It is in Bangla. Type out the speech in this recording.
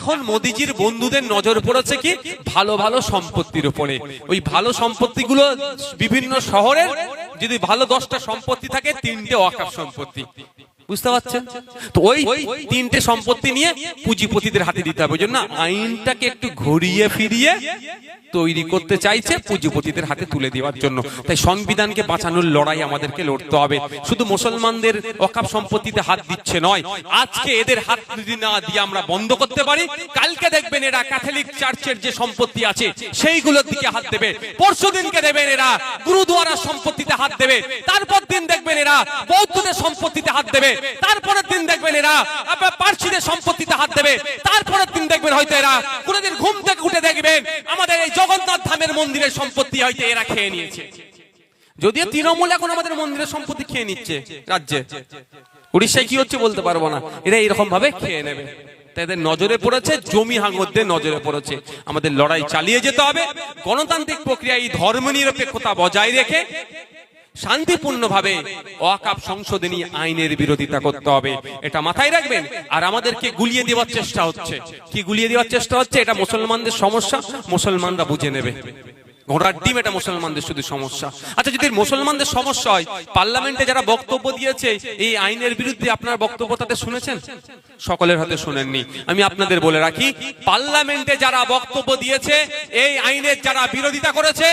এখন মোদিজির বন্ধুদের নজর পড়েছে কি ভালো ভালো সম্পত্তির উপরে। ওই ভালো সম্পত্তিগুলো বিভিন্ন শহরের যদি ভালো 10টা সম্পত্তি থাকে, 3টে ওয়াকফ সম্পত্তি, বুঝতে পারছেন তো? ওই 3টে সম্পত্তি নিয়ে পুঁজিপতিদের হাতে দিতে হবে। ওই জন্য আইনটাকে একটু ঘুরিয়ে ফিরিয়ে তৈরি করতে চাইছে পুঁজিপতিদের হাতে তুলে দেওয়ার জন্য। তাই সংবিধানকে বাঁচানোর লড়াই আমাদেরকে লড়তে হবে। শুধু মুসলমানদের ওয়াকফ সম্পত্তিতে হাত দিচ্ছে নয়, আজকে এদের হাত যদি না দিয়ে আমরা বন্ধ করতে পারি, কালকে দেখবেন এরা ক্যাথলিক চার্চের যে সম্পত্তি আছে সেইগুলোর দিকে হাত দেবে, পরশু দিনকে দেবেন এরা গুরুদুয়ারার সম্পত্তিতে হাত দেবে, তারপর দিন দেখবেন এরা বৌদ্ধদের সম্পত্তিতে হাত দেবে, তারপরের দিন দেখবেন এরা পার্সিদের সম্পত্তিতে হাত দেবে, তারপরের দিন দেখবেন হয়তো এরা কোনদিন ঘুম থেকে উঠে দেখবেন আমাদের এই জগন্নাথ ধামের মন্দিরের সম্পত্তি হয়তো এরা খেয়ে নিয়েছে। যদিও তৃণমূল এখন আমাদের মন্দিরের সম্পত্তি খেয়ে নিচ্ছে রাজ্যে, উড়িষ্যায় কি হচ্ছে বলতে পারবো না, এরা এরকম ভাবে খেয়ে নেবে। তাদের নজরে পড়েছে, জমি হাঙ্গরদের নজরে পড়েছে। আমাদের লড়াই চালিয়ে যেতে হবে। গণতান্ত্রিক প্রক্রিয়ায় ধর্মনিরপেক্ষতা বজায় রেখে শান্তিপূর্ণভাবে ওয়াকফ সংশোধনী আইনের বিরোধিতা করতে হবে, এটা মাথায় রাখবেন। আর আমাদেরকে গুলিয়ে দেওয়ার চেষ্টা হচ্ছে, কি গুলিয়ে দেওয়ার চেষ্টা হচ্ছে? এটা মুসলমানদের সমস্যা, মুসলমানরা বুঝে নেবে। ঘোড়ার ডিম, এটা মুসলমানদের শুধু সমস্যা। আচ্ছা, যদি মুসলমানদের সমস্যা হয়, পার্লামেন্টে যারা বক্তব্য দিয়েছে এই আইনের বিরুদ্ধে, আপনার বক্তব্য তাদের শুনেছেন? সকলের হাতে শুনেননি। আমি আপনাদের বলে রাখি, পার্লামেন্টে যারা বক্তব্য দিয়েছে এই আইনের যারা বিরোধিতা করেছে